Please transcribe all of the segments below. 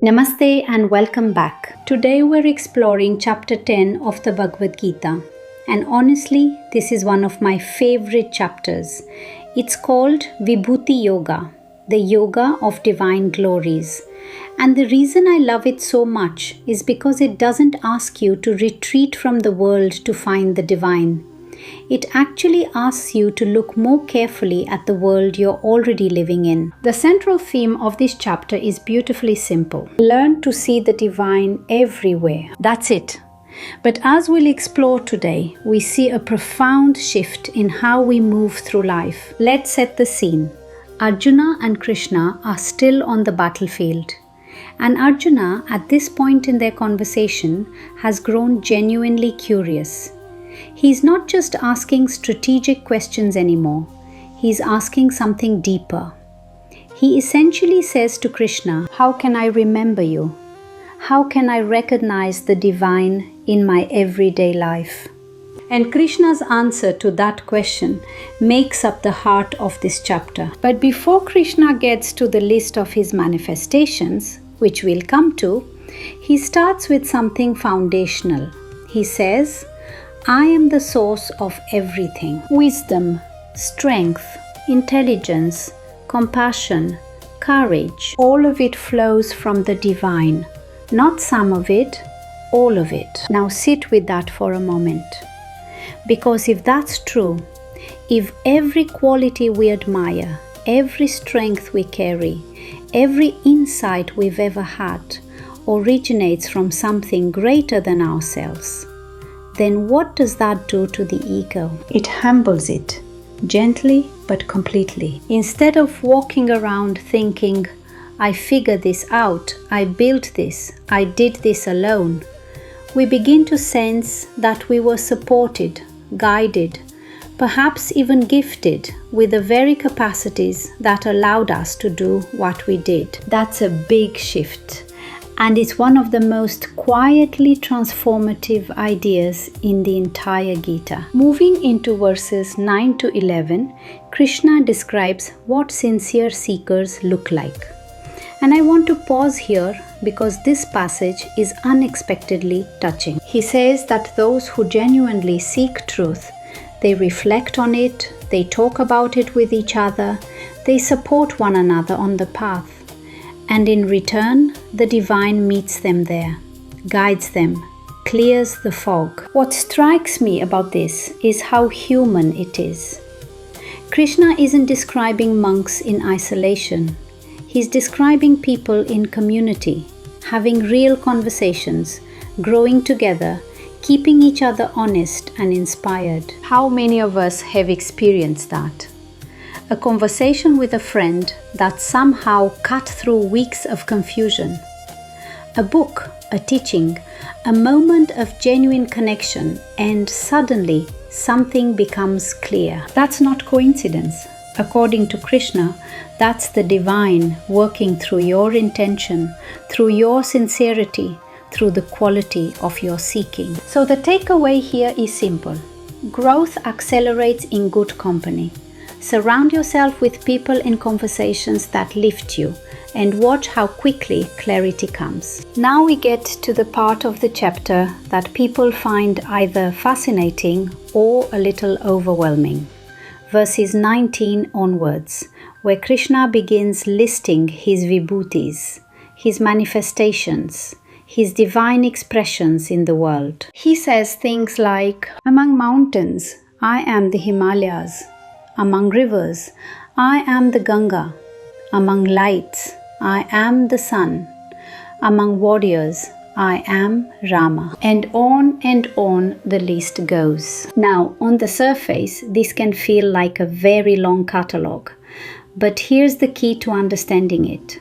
Namaste and welcome back. Today we're exploring chapter 10 of the Bhagavad Gita. And honestly, this is one of my favorite chapters. It's called Vibhuti Yoga, the yoga of divine glories. And the reason I love it so much is because it doesn't ask you to retreat from the world to find the divine. It actually asks you to look more carefully at the world you're already living in. The central theme of this chapter is beautifully simple. Learn to see the divine everywhere. That's it. But as we'll explore today, we see a profound shift in how we move through life. Let's set the scene. Arjuna and Krishna are still on the battlefield. And Arjuna, at this point in their conversation, has grown genuinely curious. He's not just asking strategic questions anymore. He's asking something deeper. He essentially says to Krishna, "How can I remember you? How can I recognize the divine in my everyday life?" And Krishna's answer to that question makes up the heart of this chapter. But before Krishna gets to the list of his manifestations, which we'll come to, he starts with something foundational. He says, "I am the source of everything. Wisdom, strength, intelligence, compassion, courage, all of it flows from the divine. Not some of it, all of it." Now sit with that for a moment. Because if that's true, if every quality we admire, every strength we carry, every insight we've ever had originates from something greater than ourselves, then what does that do to the ego? It humbles it, gently but completely. Instead of walking around thinking, "I figured this out, I built this, I did this alone," we begin to sense that we were supported, guided, perhaps even gifted with the very capacities that allowed us to do what we did. That's a big shift. And it's one of the most quietly transformative ideas in the entire Gita. Moving into verses 9 to 11, Krishna describes what sincere seekers look like. And I want to pause here because this passage is unexpectedly touching. He says that those who genuinely seek truth, they reflect on it, they talk about it with each other, they support one another on the path. And in return, the divine meets them there, guides them, clears the fog. What strikes me about this is how human it is. Krishna isn't describing monks in isolation. He's describing people in community, having real conversations, growing together, keeping each other honest and inspired. How many of us have experienced that? A conversation with a friend that somehow cut through weeks of confusion. A book, a teaching, a moment of genuine connection, and suddenly something becomes clear. That's not coincidence. According to Krishna, that's the divine working through your intention, through your sincerity, through the quality of your seeking. So the takeaway here is simple. Growth accelerates in good company. Surround yourself with people in conversations that lift you and watch how quickly clarity comes. Now we get to the part of the chapter that people find either fascinating or a little overwhelming. Verses 19 onwards, where Krishna begins listing his vibhutis, his manifestations, his divine expressions in the world. He says things like, "Among mountains, I am the Himalayas. Among rivers, I am the Ganga. Among lights, I am the sun. Among warriors, I am Rama." And on the list goes. Now, on the surface, this can feel like a very long catalogue. But here's the key to understanding it.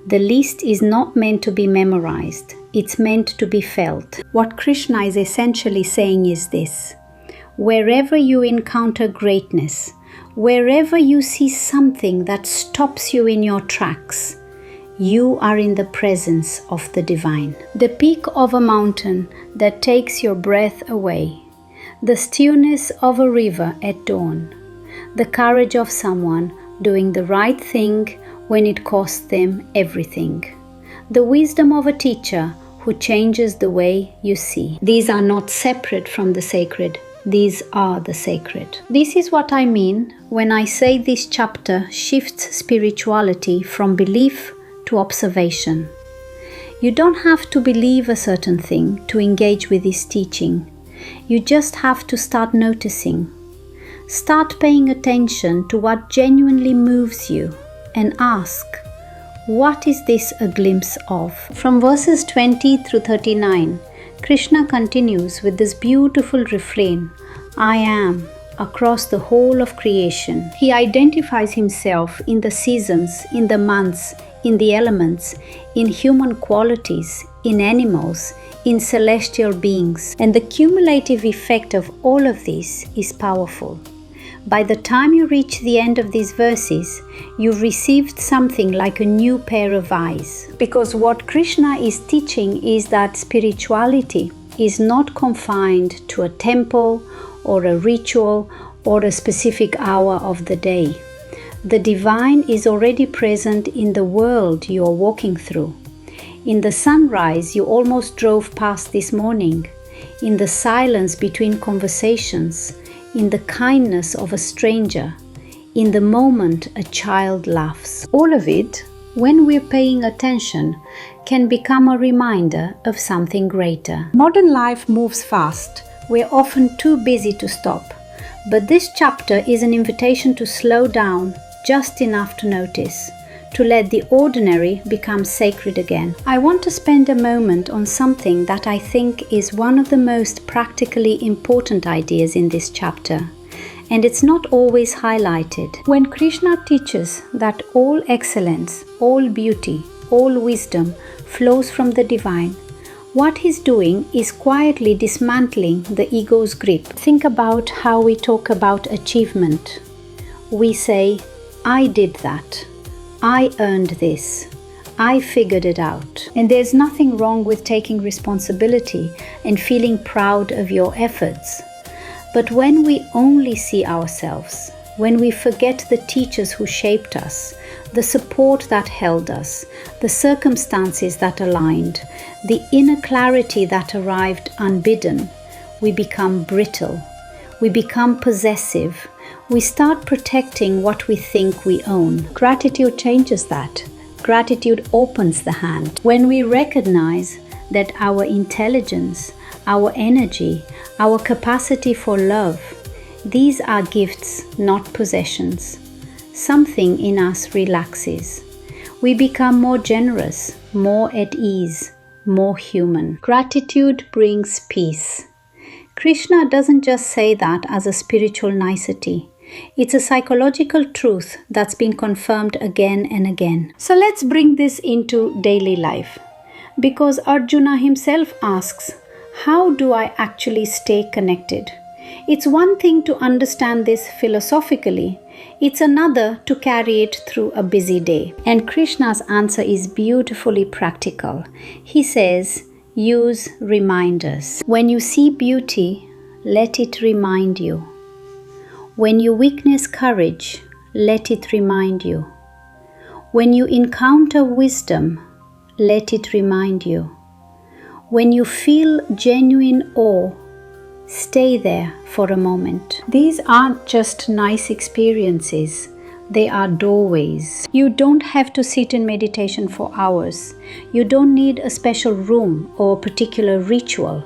The list is not meant to be memorized. It's meant to be felt. What Krishna is essentially saying is this: wherever you encounter greatness, wherever you see something that stops you in your tracks, you are in the presence of the divine. The peak of a mountain that takes your breath away, the stillness of a river at dawn, the courage of someone doing the right thing when it costs them everything, the wisdom of a teacher who changes the way you see. These are not separate from the sacred. These are the sacred. This is what I mean when I say this chapter shifts spirituality from belief to observation. You don't have to believe a certain thing to engage with this teaching. You just have to start noticing. Start paying attention to what genuinely moves you and ask, what is this a glimpse of? From verses 20 through 39, Krishna continues with this beautiful refrain, I am, across the whole of creation. He identifies himself in the seasons, in the months, in the elements, in human qualities, in animals, in celestial beings. And the cumulative effect of all of this is powerful. By the time you reach the end of these verses, you've received something like a new pair of eyes. Because what Krishna is teaching is that spirituality is not confined to a temple or a ritual or a specific hour of the day. The divine is already present in the world you are walking through. In the sunrise you almost drove past this morning, in the silence between conversations, in the kindness of a stranger, in the moment a child laughs. All of it, when we're paying attention, can become a reminder of something greater. Modern life moves fast. We're often too busy to stop. But this chapter is an invitation to slow down just enough to notice, to let the ordinary become sacred again. I want to spend a moment on something that I think is one of the most practically important ideas in this chapter, and it's not always highlighted. When Krishna teaches that all excellence, all beauty, all wisdom flows from the divine, what he's doing is quietly dismantling the ego's grip. Think about how we talk about achievement. We say, I did that. I earned this. I figured it out. And there's nothing wrong with taking responsibility and feeling proud of your efforts. But when we only see ourselves, when we forget the teachers who shaped us, the support that held us, the circumstances that aligned, the inner clarity that arrived unbidden, we become brittle. We become possessive. We start protecting what we think we own. Gratitude changes that. Gratitude opens the hand. When we recognize that our intelligence, our energy, our capacity for love, these are gifts, not possessions. Something in us relaxes. We become more generous, more at ease, more human. Gratitude brings peace. Krishna doesn't just say that as a spiritual nicety. It's a psychological truth that's been confirmed again and again. So let's bring this into daily life. Because Arjuna himself asks, how do I actually stay connected? It's one thing to understand this philosophically. It's another to carry it through a busy day. And Krishna's answer is beautifully practical. He says, use reminders. When you see beauty, let it remind you. When you witness courage, let it remind you. When you encounter wisdom, let it remind you. When you feel genuine awe, stay there for a moment. These aren't just nice experiences. They are doorways. You don't have to sit in meditation for hours. You don't need a special room or a particular ritual.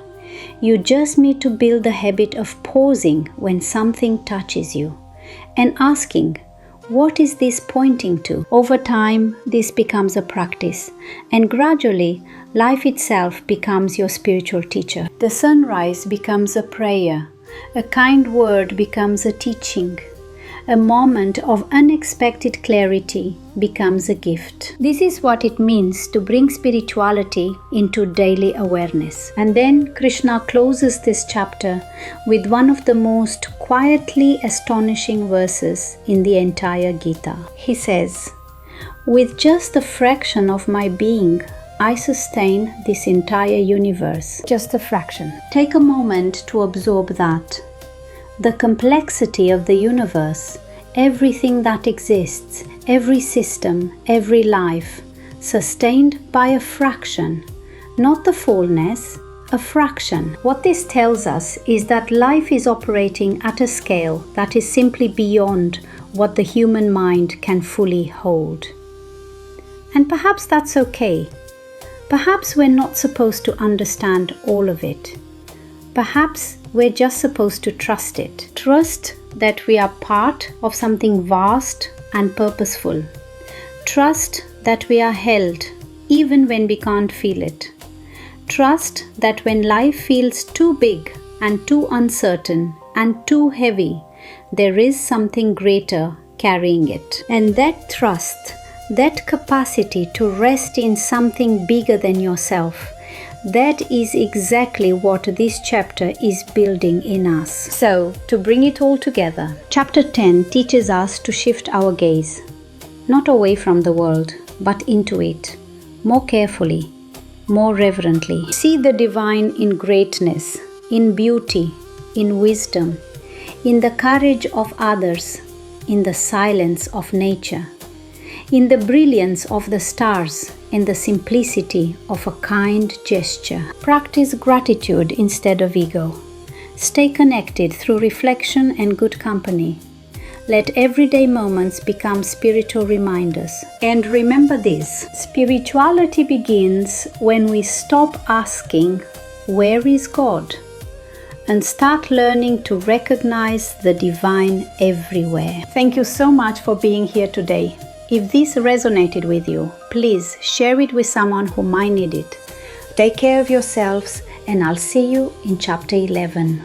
You just need to build the habit of pausing when something touches you and asking, what is this pointing to? Over time, this becomes a practice, and gradually, life itself becomes your spiritual teacher. The sunrise becomes a prayer. A kind word becomes a teaching. A moment of unexpected clarity becomes a gift. This is what it means to bring spirituality into daily awareness. And then Krishna closes this chapter with one of the most quietly astonishing verses in the entire Gita. He says, with just a fraction of my being, I sustain this entire universe. Just a fraction. Take a moment to absorb that. The complexity of the universe, everything that exists, every system, every life, sustained by a fraction, not the fullness, a fraction. What this tells us is that life is operating at a scale that is simply beyond what the human mind can fully hold. And perhaps that's okay. Perhaps we're not supposed to understand all of it. Perhaps we're just supposed to trust it. Trust that we are part of something vast and purposeful. Trust that we are held even when we can't feel it. Trust that when life feels too big and too uncertain and too heavy, there is something greater carrying it. And that trust, that capacity to rest in something bigger than yourself, that is exactly what this chapter is building in us. So, to bring it all together, chapter 10 teaches us to shift our gaze, not away from the world, but into it, more carefully, more reverently. See the divine in greatness, in beauty, in wisdom, in the courage of others, in the silence of nature, in the brilliance of the stars, in the simplicity of a kind gesture. Practice gratitude instead of ego. Stay connected through reflection and good company. Let everyday moments become spiritual reminders. And remember this: spirituality begins when we stop asking, "Where is God?" and start learning to recognize the divine everywhere. Thank you so much for being here today. If this resonated with you, please share it with someone who might need it. Take care of yourselves, and I'll see you in chapter 11.